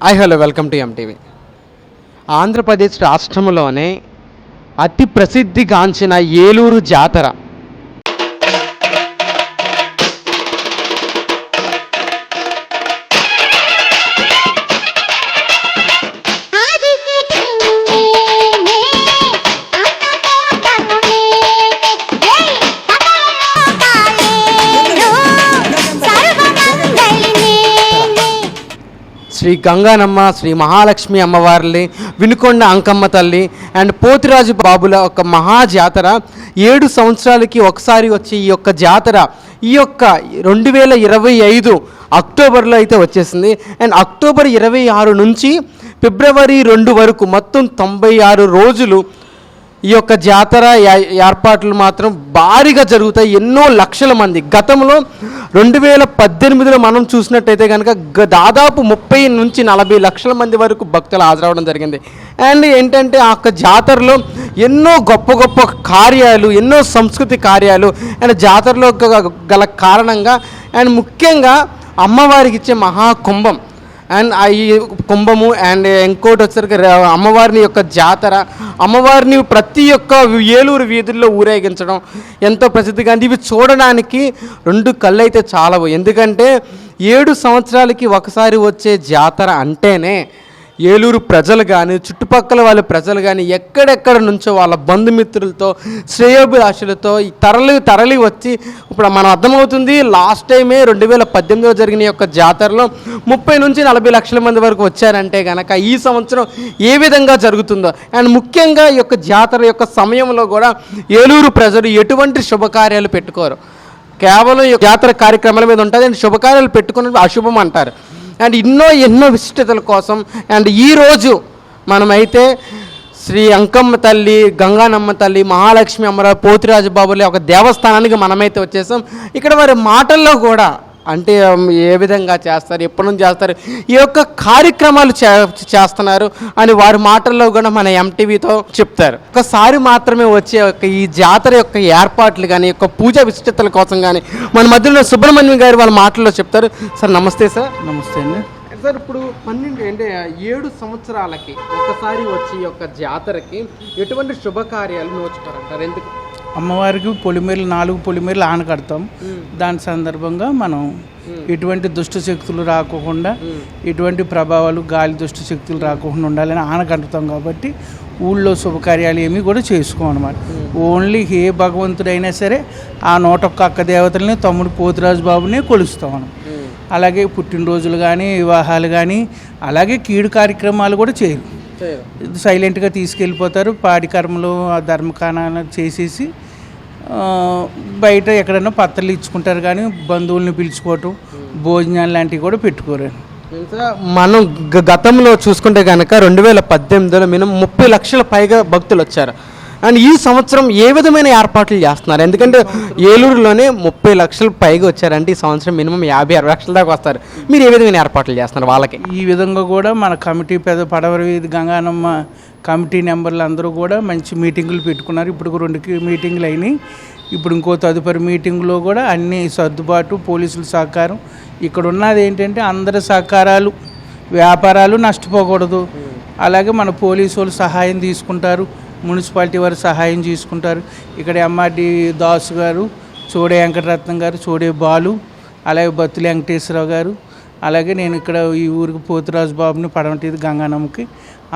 Hello welcome to MTV. Andhra Pradesh రాష్ట్రంలోనే అతి ప్రసిద్ధిగాంచిన ఏలూరు జాతర శ్రీ గంగానమ్మ, శ్రీ మహాలక్ష్మి అమ్మవార్లి, వినుకొండ అంకమ్మ తల్లి అండ్ పోతిరాజు బాబుల ఒక మహా జాతర 7 సంవత్సరాలకి ఒకసారి వచ్చే ఈ యొక్క జాతర ఈ యొక్క 2025 అక్టోబర్లో అయితే వచ్చేసింది. అండ్ అక్టోబర్ 26 నుంచి ఫిబ్రవరి 2 వరకు మొత్తం 96 రోజులు ఈ యొక్క జాతర ఏర్పాట్లు మాత్రం భారీగా జరుగుతాయి. ఎన్నో లక్షల మంది గతంలో 2018లో మనం చూసినట్టయితే కనుక దాదాపు 30 నుంచి 40 లక్షల మంది వరకు భక్తులు హాజరవడం జరిగింది. అండ్ ఏంటంటే ఆ యొక్క జాతరలో ఎన్నో గొప్ప గొప్ప కార్యాలు, ఎన్నో సంస్కృతి కార్యాలు అండ్ జాతరలో గల కారణంగా అండ్ ముఖ్యంగా అమ్మవారికి ఇచ్చే మహాకుంభం అండ్ ఈ కుంభము అండ్ ఇంకోటి వచ్చేసరికి అమ్మవారిని యొక్క జాతర, అమ్మవారిని ప్రతి ఒక్క ఏలూరు వీధుల్లో ఊరేగించడం ఎంతో ప్రసిద్ధిగా. ఇవి చూడడానికి 2 కళ్ళు అయితే చాలవు. ఎందుకంటే 7 సంవత్సరాలకి ఒకసారి వచ్చే జాతర అంటేనే ఏలూరు ప్రజలు కానీ చుట్టుపక్కల వాళ్ళ ప్రజలు కానీ ఎక్కడెక్కడ నుంచో వాళ్ళ బంధుమిత్రులతో శ్రేయోభిలాషులతో తరలి వచ్చి ఇప్పుడు మనం అర్థమవుతుంది. లాస్ట్ టైమే 2018లో జరిగిన యొక్క జాతరలో 30 నుంచి 40 లక్షల మంది వరకు వచ్చారంటే కనుక ఈ సంవత్సరం ఏ విధంగా జరుగుతుందో. అండ్ ముఖ్యంగా ఈ యొక్క జాతర యొక్క సమయంలో కూడా ఏలూరు ప్రజలు ఎటువంటి శుభకార్యాలు పెట్టుకోరు. కేవలం ఈ జాతర కార్యక్రమాల మీద ఉంటుంది. అండ్ శుభకార్యాలు పెట్టుకున్నది అశుభం అంటారు. అండ్ ఎన్నో విశిష్టతల కోసం అండ్ ఈరోజు మనమైతే శ్రీ అంకమ్మ తల్లి, గంగానమ్మ తల్లి, మహాలక్ష్మి అమ్మవారు, పోతిరాజు బాబులే ఒక దేవస్థానానికి మనమైతే వచ్చేసాం. ఇక్కడ వారి మాటల్లో కూడా అంటే ఏ విధంగా చేస్తారు, ఎప్పటి నుంచి చేస్తారు, ఈ యొక్క కార్యక్రమాలు చేస్తున్నారు అని వారి మాటల్లో కూడా మన ఎంటీవీతో చెప్తారు. ఒకసారి మాత్రమే వచ్చే ఈ జాతర యొక్క ఏర్పాట్లు కానీ యొక్క పూజా విశిష్టతల కోసం కానీ మన మధ్యలో సుబ్రహ్మణ్యం గారు వాళ్ళ మాటల్లో చెప్తారు. సార్ నమస్తే. సార్ నమస్తే అండి. సార్ ఇప్పుడు 7 సంవత్సరాలకి ఒకసారి వచ్చి ఈ యొక్క జాతరకి ఎటువంటి శుభకార్యాలు నోచుతారంటారు? ఎందుకు? అమ్మవారికి 4 పొలిమేరలు ఆన కడతాం. దాని సందర్భంగా మనం ఎటువంటి దుష్ట శక్తులు రాకుండా, ఎటువంటి ప్రభావాలు గాలి దుష్ట శక్తులు రాకుండా ఉండాలని ఆన కడతాం. కాబట్టి ఊళ్ళో శుభకార్యాలు ఏమీ కూడా చేసుకోమన్నమాట. ఓన్లీ ఏ భగవంతుడైనా సరే ఆ 101 అక్క దేవతల్ని తమ్ముడు పోతిరాజు బాబునే కొలుస్తాం మనం. అలాగే పుట్టినరోజులు కానీ, వివాహాలు కానీ, అలాగే కీడు కార్యక్రమాలు కూడా చేయరు. సైలెంట్గా తీసుకెళ్ళిపోతారు. పాడి కర్మలు, ధర్మకాణాలు చేసేసి బయట ఎక్కడైనా పత్రాలు ఇచ్చుకుంటారు. కానీ బంధువుల్ని పిలుచుకోవటం, భోజనాలు లాంటివి కూడా పెట్టుకోరు. మనం గతంలో చూసుకుంటే కనుక 2018లో మినిమం 30 లక్షల పైగా భక్తులు వచ్చారు. అండ్ ఈ సంవత్సరం ఏ విధమైన ఏర్పాట్లు చేస్తున్నారు? ఎందుకంటే ఏలూరులోనే 30 లక్షలు పైగా వచ్చారంటే ఈ సంవత్సరం మినిమం 50-60 లక్షల దాకా వస్తారు. మీరు ఏ విధమైన ఏర్పాట్లు చేస్తున్నారు వాళ్ళకి? ఈ విధంగా కూడా మన కమిటీ పడవర వీధి గంగానమ్మ కమిటీ నెంబర్లు అందరూ కూడా మంచి మీటింగులు పెట్టుకున్నారు. ఇప్పుడు 2 మీటింగులు అయినాయి. ఇప్పుడు ఇంకో తదుపరి మీటింగ్లో కూడా అన్ని సర్దుబాటు, పోలీసుల సహకారం. ఇక్కడ ఉన్నది ఏంటంటే అందరి సహకారాలు, వ్యాపారాలు నష్టపోకూడదు. అలాగే మన పోలీసు వాళ్ళు సహాయం తీసుకుంటారు, మున్సిపాలిటీ వారు సహాయం తీసుకుంటారు. ఇక్కడ ఎంఆర్డి దాసు గారు, చోడే వెంకటరత్నం గారు, చోడే బాలు, అలాగే బత్తులి వెంకటేశ్వరరావు గారు, అలాగే నేను ఇక్కడ ఈ ఊరికి పోతిరాజు బాబుని పడమటిది గంగానమ్మకి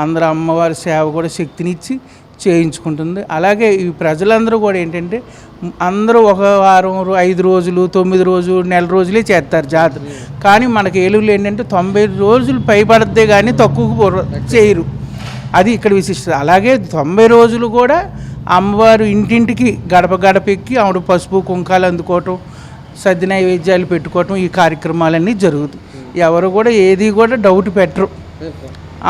అందరూ అమ్మవారి సేవ కూడా శక్తినిచ్చి చేయించుకుంటుంది. అలాగే ఈ ప్రజలందరూ కూడా ఏంటంటే అందరూ ఒక వారం, 5 రోజులు, 9 రోజులు, నెల రోజులే చేస్తారు జాతర. కానీ మనకి ఏలూరులో ఏంటంటే 90 రోజులు పైబడద్దే కానీ తక్కువ చేయరు. అది ఇక్కడ విశిష్టత. అలాగే 90 రోజులు కూడా అమ్మవారు ఇంటింటికి గడప ఎక్కి ఆవిడ పసుపు కుంకాలు అందుకోవటం, సద్ది నైవేద్యాలు పెట్టుకోవటం, ఈ కార్యక్రమాలన్నీ జరుగుతాయి. ఎవరు కూడా ఏది కూడా డౌట్ పెట్టరు.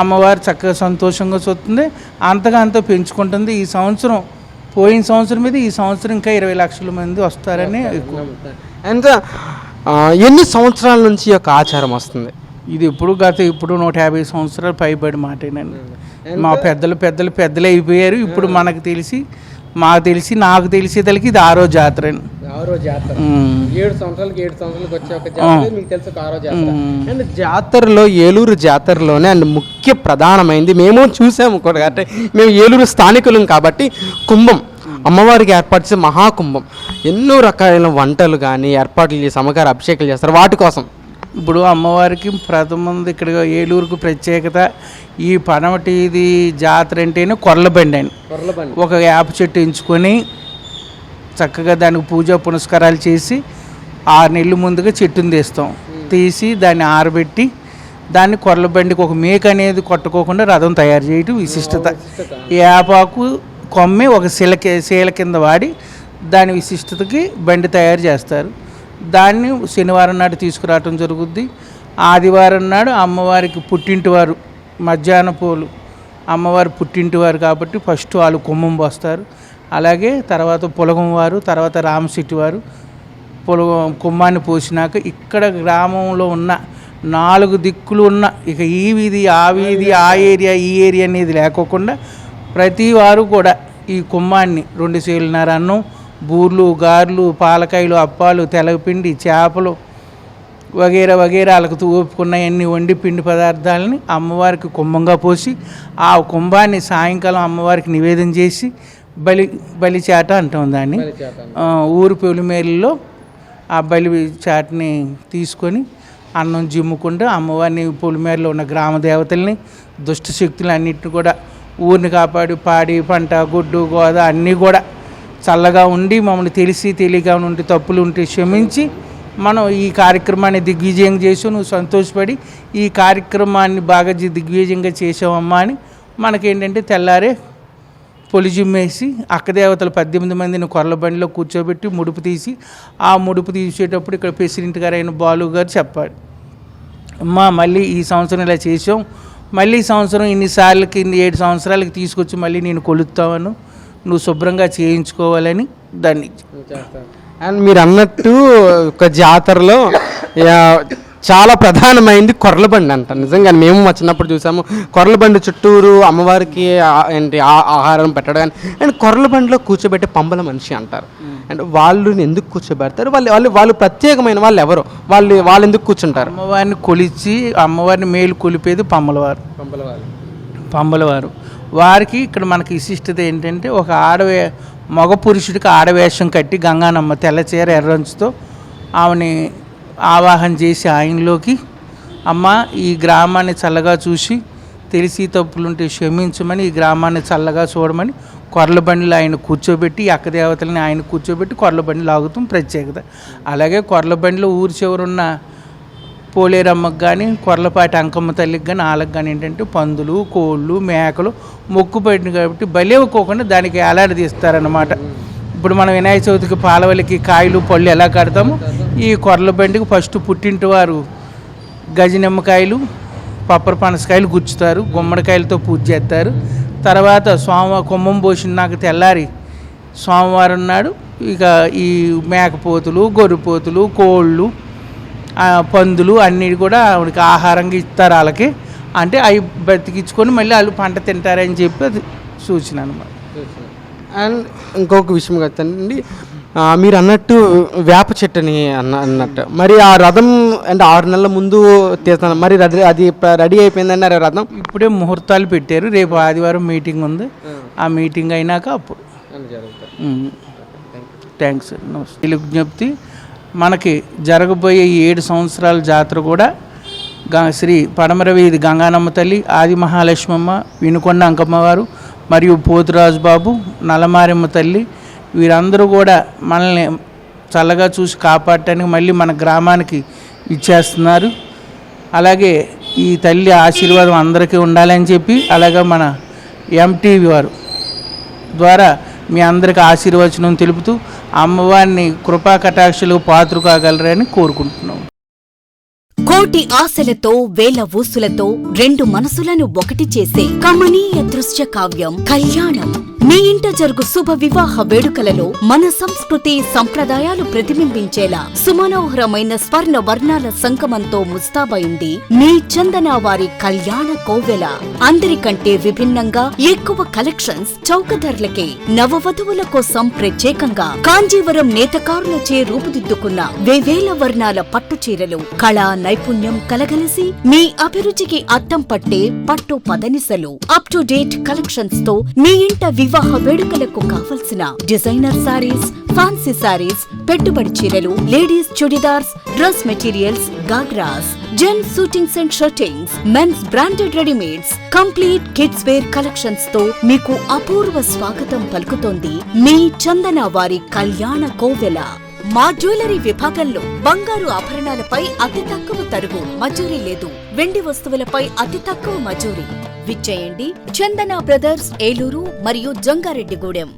అమ్మవారు చక్కగా సంతోషంగా చూస్తుంది, అంత పెంచుకుంటుంది. ఈ సంవత్సరం పోయిన సంవత్సరం మీద ఈ సంవత్సరం ఇంకా 20 లక్షల మంది వస్తారని ఎక్కువ. ఎంత ఎన్ని సంవత్సరాల నుంచి ఈ యొక్క ఆచారం వస్తుంది? ఇది ఇప్పుడు 150 సంవత్సరాలు పైబడి మాటేనండి. మా పెద్దలు అయిపోయారు. ఇప్పుడు మనకు తెలిసి నాకు తెలిసేదలికి ఇది 6వ జాతర అని. 6వ జాతర. 7 సంవత్సరాలకి వచ్చే ఒక జాతర మీకు తెలుసు, ఒక 6వ జాతర. అండ్ జాతరలో, ఏలూరు జాతరలోనే అండ్ ముఖ్య ప్రధానమైంది మేము చూసాము కూడా, అంటే మేము ఏలూరు స్థానికులం కాబట్టి కుంభం, అమ్మవారికి ఏర్పాటు చేసే మహాకుంభం, ఎన్నో రకాలైన వంటలు కానీ ఏర్పాట్లు చేసి అమ్మగారు అభిషేకాలు చేస్తారు. వాటి కోసం ఇప్పుడు అమ్మవారికి ప్రథమంది ఇక్కడ ఏలూరుకు ప్రత్యేకత ఈ పడమటిది జాతర అంటేనే కొర్లబండి అని. ఒక వేప చెట్టు ఎంచుకొని చక్కగా దానికి పూజ పునస్కారాలు చేసి 6 నెలలు ముందుగా చెట్టుని తీసి దాన్ని ఆరబెట్టి దాన్ని కొర్లబండికి ఒక మేక అనేది కొట్టుకోకుండా రథం తయారు చేయటం విశిష్టత. వేపాకు కొమ్మి ఒక శీల కింద వాడి దాని విశిష్టతకి బండి తయారు చేస్తారు. దాన్ని శనివారం నాడు తీసుకురావటం జరుగుద్ది. ఆదివారం నాడు అమ్మవారికి పుట్టింటివారు మధ్యాహ్న పూలు అమ్మవారు పుట్టింటివారు కాబట్టి ఫస్ట్ వాళ్ళు కుంభం పోస్తారు. అలాగే తర్వాత పులగం వారు, తర్వాత రామశెట్టి వారు కుంభాన్ని పోసినాక ఇక్కడ గ్రామంలో ఉన్న 4 దిక్కులు ఉన్న ఇక ఈ వీధి ఆ వీధి ఆ ఏరియా ఈ ఏరియా అనేది లేకోకుండా ప్రతి వారు కూడా ఈ కుంభాన్ని 2 సేలున్నర అన్నం, బూర్లు, గారెలు, పాలకాయలు, అప్పాలు, తెలగపిండి, చేపలు వగేరా వాళ్ళకు ఓపుకున్నవన్నీ వండి పిండి పదార్థాలని అమ్మవారికి కుంభంగా పోసి ఆ కుంభాన్ని సాయంకాలం అమ్మవారికి నివేదన చేసి బలిచాట అంటాం దాన్ని. ఊరు పొలిమేరలో ఆ బలి చాటని తీసుకొని అన్నం జిమ్ముకుంటూ అమ్మవారిని పొలిమేరలో ఉన్న గ్రామ దేవతల్ని దుష్ట శక్తులు అన్నిటిని కూడా ఊరిని కాపాడి పాడి పంట గుడ్డు గోద అన్నీ కూడా చల్లగా ఉండి మమ్మల్ని తెలియక ఉండి తప్పులు ఉంటే క్షమించి మనం ఈ కార్యక్రమాన్ని దిగ్విజయం చేసావు, నువ్వు సంతోషపడి ఈ కార్యక్రమాన్ని బాగా దిగ్విజయంగా చేసావమ్మా అని మనకేంటంటే తెల్లారే పొలిజిమ్మేసి అక్కదేవతలు 18 మందిని కొర్లబండిలో కూర్చోబెట్టి ముడుపు తీసి ఆ ముడుపు తీసేటప్పుడు ఇక్కడ ప్రెసిడెంట్ గారు అయిన బాలు గారు చెప్పాడు, అమ్మా మళ్ళీ ఈ సంవత్సరం ఇలా చేసాం, మళ్ళీ ఈ సంవత్సరం ఇన్నిసార్లకి 7 సంవత్సరాలకి తీసుకొచ్చి మళ్ళీ నేను కొలుస్తాను, నువ్వు శుభ్రంగా చేయించుకోవాలని దాన్ని. అండ్ మీరు అన్నట్టు ఒక జాతరలో చాలా ప్రధానమైంది కొర్లబండి అంట. నిజంగా మేము మా చిన్నప్పుడు చూసాము కొర్లబండి చుట్టూరు అమ్మవారికి ఏంటి ఆహారం పెట్టడం. అండ్ కొర్లబండిలో కూర్చోబెట్టే పంబల మనిషి అంటారు. అండ్ వాళ్ళని ఎందుకు కూర్చోబెడతారు, వాళ్ళు ప్రత్యేకమైన వాళ్ళు ఎవరు, వాళ్ళు ఎందుకు కూర్చుంటారు? అమ్మవారిని కొలిచి అమ్మవారిని మేలు కొలిపేది పంబలవారు. వారికి ఇక్కడ మనకి విశిష్టత ఏంటంటే ఒక మగ పురుషుడికి ఆడవేషం కట్టి గంగానమ్మ తెల్లచీర ఎర్రంచుతో ఆమెని ఆవాహన చేసి ఆయనలోకి అమ్మ ఈ గ్రామాన్ని చల్లగా చూసి తెలిసి తప్పులుంటే క్షమించమని ఈ గ్రామాన్ని చల్లగా చూడమని కొర్లబండిలో ఆయన కూర్చోబెట్టి అక్కదేవతలని ఆయన కూర్చోబెట్టి కొర్లబండి లాగుతాం ప్రత్యేకత. అలాగే కొర్లబండిలో ఊరి చివరున్న పోలేరమ్మకు కానీ కొర్లపాటి అంకమ్మ తల్లికి కానీ వాళ్ళకి కానీ ఏంటంటే పందులు, కోళ్ళు, మేకలు మొక్కు పెట్టిన కాబట్టి బలి ఇవ్వకోకుండా దానికి ఏలాడదీస్తారన్నమాట. ఇప్పుడు మనం వినాయక చవితికి పాలవలికి కాయలు పళ్ళు ఎలా కడతామో ఈ కొర్లబండికి ఫస్ట్ పుట్టింటి వారు గజ నిమ్మకాయలు, పప్పర పనసకాయలు గుచ్చుతారు, గుమ్మడికాయలతో పూజ చేస్తారు. తర్వాత కుంభం పోసిన నాకు తెల్లారి సోమవారం నాడు ఇక ఈ మేకపోతులు, గొర్రెపోతులు, కోళ్ళు, పందులు అన్నీ కూడా ఆవిడకి ఆహారంగా ఇస్తారు. వాళ్ళకి అంటే అవి బతికించుకొని మళ్ళీ వాళ్ళు పంట తింటారని చెప్పి అది సూచన అన్నమాట. అండ్ ఇంకొక విషయం కదండి, మీరు అన్నట్టు వేప చెట్టుని అన్నట్టు మరి ఆ రథం అంటే 6 నెలల ముందు తీస్తాను, మరి అది రెడీ అయిపోయిందన్నారు రథం? ఇప్పుడే ముహూర్తాలు పెట్టారు, రేపు ఆదివారం మీటింగ్ ఉంది, ఆ మీటింగ్ అయినాక అప్పుడు. థ్యాంక్స్. విజ్ఞప్తి, మనకి జరగబోయే 7 సంవత్సరాల జాతర కూడా శ్రీ పడమర వీధి గంగానమ్మ తల్లి, ఆది మహాలక్ష్మమ్మ, వినుకొండ అంకమ్మవారు మరియు పోతురాజు బాబు, నల్లమారమ్మ తల్లి వీరందరూ కూడా మనల్ని చల్లగా చూసి కాపాడటానికి మళ్ళీ మన గ్రామానికి ఇచ్చేస్తున్నారు. అలాగే ఈ తల్లి ఆశీర్వాదం అందరికీ ఉండాలని చెప్పి అలాగే మన ఎంటీవీ వారు ద్వారా మీ అందరికీ ఆశీర్వచనం తెలుపుతూ అమ్మవారిని కృపా కటాక్షలకు పాత్ర కాగలరని కోరుకుంటున్నాం. కోటి ఆశలతో వేల ఊసులతో 2 మనసులను ఒకటి చేసే కమనీయ దృశ్య కావ్యం కళ్యాణం. మీ ఇంట జరుగు శుభ వివాహ వేడుకలలో మన సంస్కృతి సంప్రదాయాలు ప్రతిబింబించేలా సుమనోహరమైన స్వర్ణ వర్ణాల సంగమంతో ముస్తాబైంది మీ చందన వారి కళ్యాణ కోవెల. అందరికంటే విభిన్నంగా ఎక్కువ కలెక్షన్స్ చౌక ధరలకే నవవధువుల కోసం ప్రత్యేకంగా కాంజీవరం నేతకారులచే రూపుదిద్దుకున్న వేవేల వర్ణాల పట్టు చీరలు కళా నైపుణ్యం కలగలిసి మీ అభిరుచికి అద్దం పట్టే పట్టు పదనిసలు అప్ టు డేట్ కలెక్షన్స్ తో మీ ఇంట వివాహ వేడుకలకు కావలసిన డిజైనర్ సారీస్, ఫ్యాన్సీ సారీస్, పెట్టుబడి చీరలు, ladies churidars, dress materials, ghagras, gents suitings and shirtings, men's branded readymades, complete kids wear collections తో మీకు అపూర్వ స్వాగతం పలుకుతోంది మీ చందన వారి కళ్యాణ కోవెల. మా జ్యువెలరీ విభాగంలో బంగారు ఆభరణాలపై అతి తక్కువ తరుగు మజూరీ లేదు. వెండి వస్తువులపై అతి తక్కువ మజూరీ. విచ్చేయండి చందన బ్రదర్స్, ఏలూరు మరియు జంగారెడ్డిగూడెం.